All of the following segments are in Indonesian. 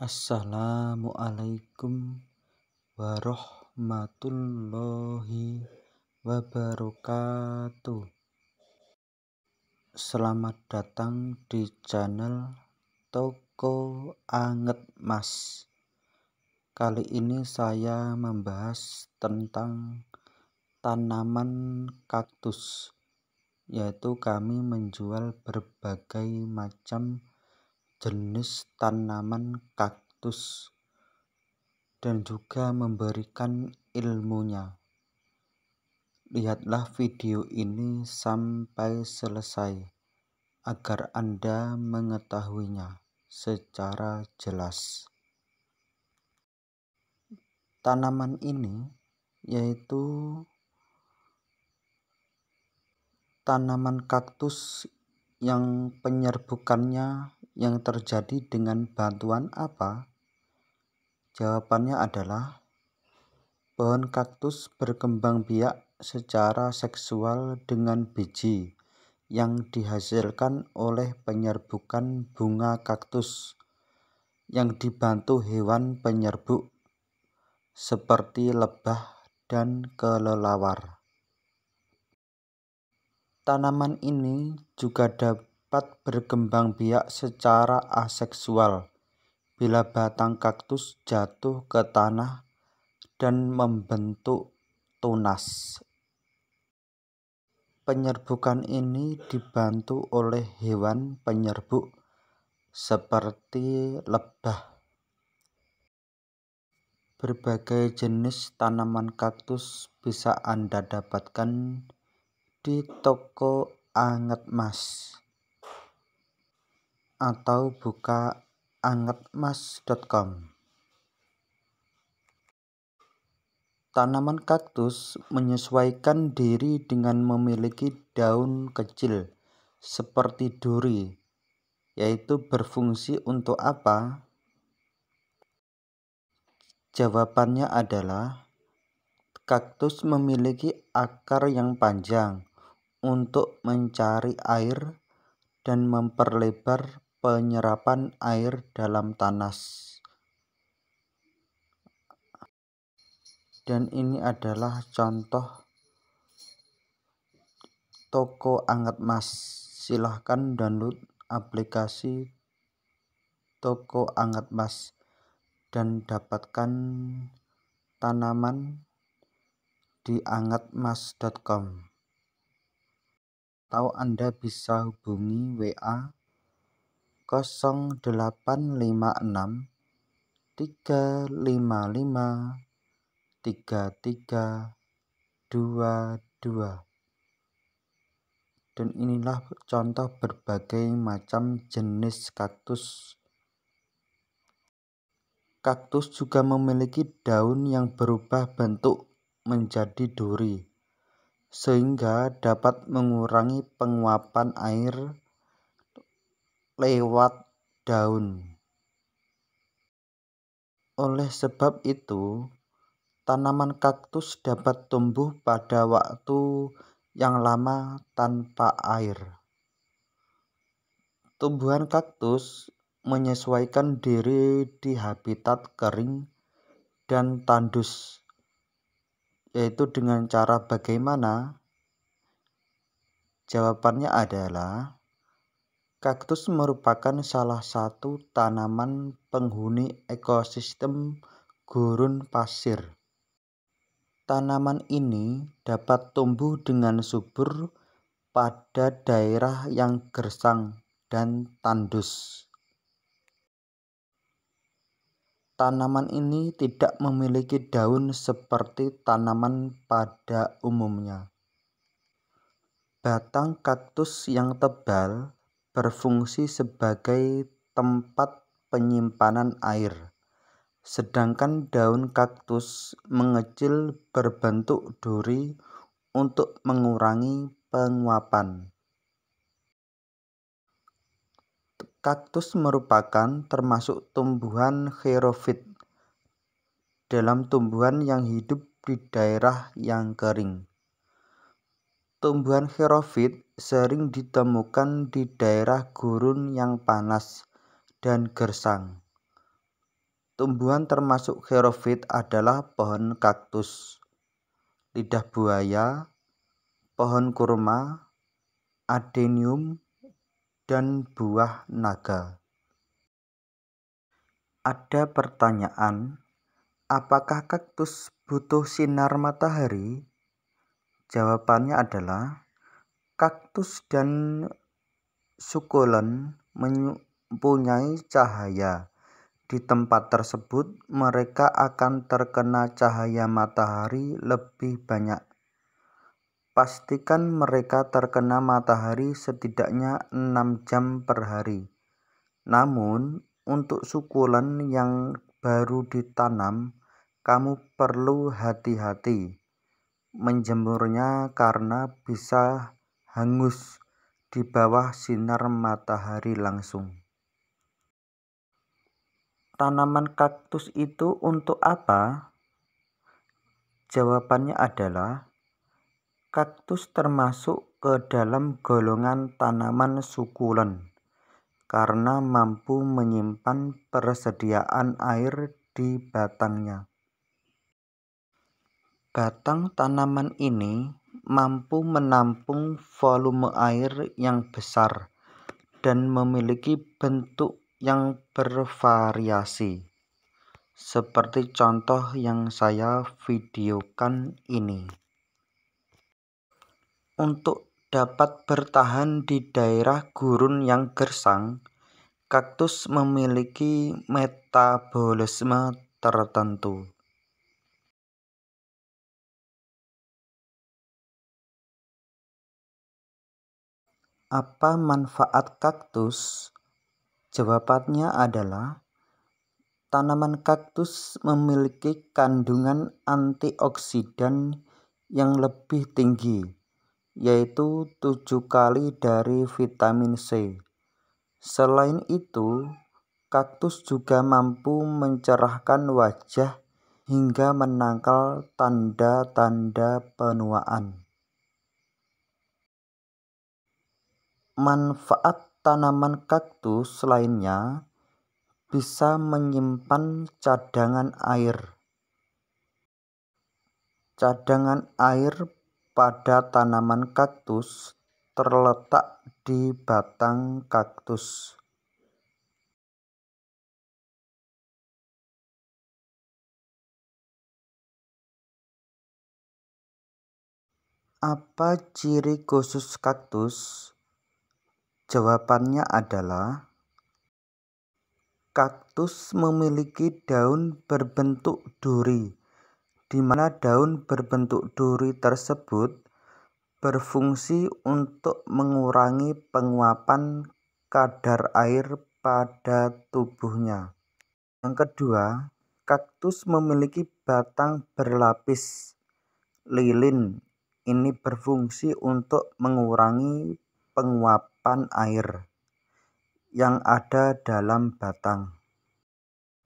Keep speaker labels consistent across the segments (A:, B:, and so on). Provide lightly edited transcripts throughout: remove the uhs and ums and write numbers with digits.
A: Assalamualaikum warahmatullahi wabarakatuh. Selamat datang di channel Toko Anget Mas. Kali ini saya membahas tentang tanaman kaktus, yaitu kami menjual berbagai macam jenis tanaman kaktus dan juga memberikan ilmunya. Lihatlah video ini sampai selesai agar Anda mengetahuinya secara jelas. Tanaman ini yaitu tanaman kaktus yang penyerbukannya yang terjadi dengan bantuan apa? Jawabannya adalah pohon kaktus berkembang biak secara seksual dengan biji yang dihasilkan oleh penyerbukan bunga kaktus yang dibantu hewan penyerbuk seperti lebah dan kelelawar. Tanaman ini juga dapat berkembang biak secara aseksual bila batang kaktus jatuh ke tanah dan membentuk tunas. Penyerbukan ini dibantu oleh hewan penyerbuk seperti lebah. Berbagai jenis tanaman kaktus bisa Anda dapatkan di Toko Anget Mas atau buka angetmas.com. Tanaman kaktus menyesuaikan diri dengan memiliki daun kecil seperti duri, yaitu berfungsi untuk apa? Jawabannya adalah kaktus memiliki akar yang panjang untuk mencari air dan memperlebar penyerapan air dalam tanah. Dan ini adalah contoh Toko Anget Mas. Silahkan download aplikasi Toko Anget Mas dan dapatkan tanaman di angetmas.com. Atau Anda bisa hubungi WA 0856 355 3322. Dan inilah contoh berbagai macam jenis kaktus. Kaktus juga memiliki daun yang berubah bentuk menjadi duri, sehingga dapat mengurangi penguapan air lewat daun. Oleh sebab itu, tanaman kaktus dapat tumbuh pada waktu yang lama tanpa air. Tumbuhan kaktus menyesuaikan diri di habitat kering dan tandus, yaitu dengan cara bagaimana? Jawabannya adalah kaktus merupakan salah satu tanaman penghuni ekosistem gurun pasir. Tanaman ini dapat tumbuh dengan subur pada daerah yang gersang dan tandus. Tanaman ini tidak memiliki daun seperti tanaman pada umumnya. Batang kaktus yang tebal berfungsi sebagai tempat penyimpanan air, sedangkan daun kaktus mengecil berbentuk duri untuk mengurangi penguapan. Kaktus merupakan termasuk tumbuhan xerofit dalam tumbuhan yang hidup di daerah yang kering. Tumbuhan xerofit sering ditemukan di daerah gurun yang panas dan gersang. Tumbuhan termasuk xerophyte adalah pohon kaktus, lidah buaya, pohon kurma, adenium, dan buah naga. Ada pertanyaan, apakah kaktus butuh sinar matahari? Jawabannya adalah kaktus dan sukulen mempunyai cahaya. Di tempat tersebut, mereka akan terkena cahaya matahari lebih banyak. Pastikan mereka terkena matahari setidaknya 6 jam per hari. Namun, untuk sukulen yang baru ditanam, kamu perlu hati-hati menjemurnya karena bisa hangus di bawah sinar matahari langsung. Tanaman kaktus itu untuk apa? Jawabannya adalah kaktus termasuk ke dalam golongan tanaman sukulen karena mampu menyimpan persediaan air di batangnya. Batang tanaman ini mampu menampung volume air yang besar dan memiliki bentuk yang bervariasi, seperti contoh yang saya videokan ini. Untuk dapat bertahan di daerah gurun yang gersang, kaktus memiliki metabolisme tertentu. Apa manfaat kaktus? Jawabannya adalah tanaman kaktus memiliki kandungan antioksidan yang lebih tinggi, yaitu 7 kali dari vitamin C. Selain itu, kaktus juga mampu mencerahkan wajah hingga menangkal tanda-tanda penuaan. Manfaat tanaman kaktus lainnya bisa menyimpan cadangan air. Cadangan air pada tanaman kaktus terletak di batang kaktus. Apa ciri khusus kaktus? Jawabannya adalah kaktus memiliki daun berbentuk duri, di mana daun berbentuk duri tersebut berfungsi untuk mengurangi penguapan kadar air pada tubuhnya. Yang kedua, kaktus memiliki batang berlapis lilin. Ini berfungsi untuk mengurangi penguapan air yang ada dalam batang,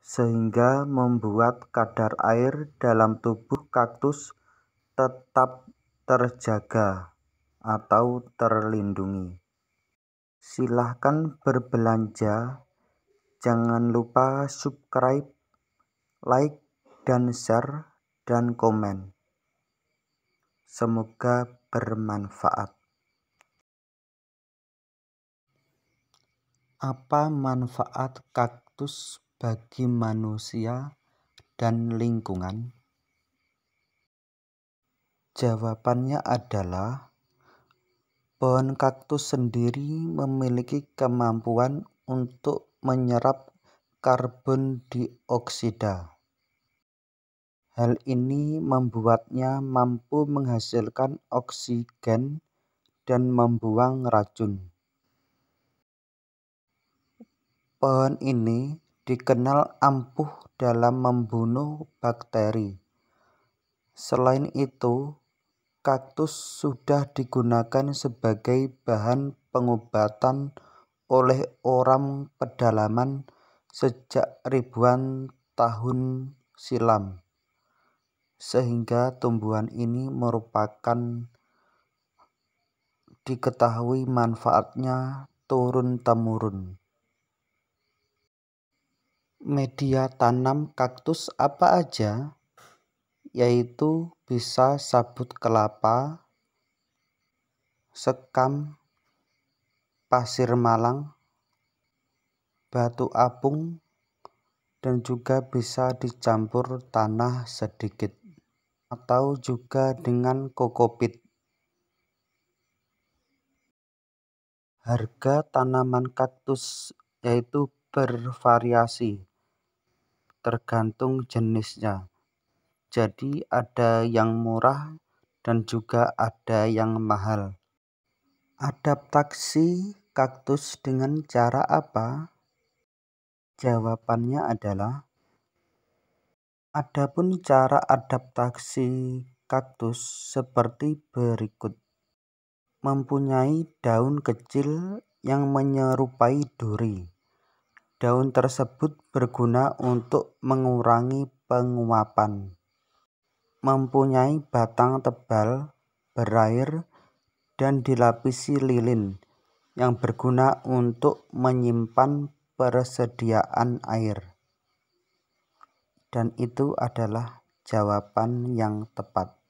A: sehingga membuat kadar air dalam tubuh kaktus tetap terjaga atau terlindungi. Silahkan berbelanja, jangan lupa subscribe, like, dan share, dan komen. Semoga bermanfaat. Apa manfaat kaktus bagi manusia dan lingkungan? Jawabannya adalah pohon kaktus sendiri memiliki kemampuan untuk menyerap karbon dioksida. Hal ini membuatnya mampu menghasilkan oksigen dan membuang racun. Pohon ini dikenal ampuh dalam membunuh bakteri. Selain itu, kaktus sudah digunakan sebagai bahan pengobatan oleh orang pedalaman sejak ribuan tahun silam, sehingga tumbuhan ini merupakan diketahui manfaatnya turun-temurun. Media tanam kaktus apa aja? Yaitu bisa sabut kelapa, sekam, pasir malang, batu apung, dan juga bisa dicampur tanah sedikit, atau juga dengan kokopit. Harga tanaman kaktus yaitu bervariasi, tergantung jenisnya. Jadi ada yang murah dan juga ada yang mahal. Adaptasi kaktus dengan cara apa? Jawabannya adalah, adapun cara adaptasi kaktus seperti berikut. Mempunyai daun kecil yang menyerupai duri. Daun tersebut berguna untuk mengurangi penguapan. Mempunyai batang tebal, berair, dan dilapisi lilin yang berguna untuk menyimpan persediaan air. Dan itu adalah jawaban yang tepat.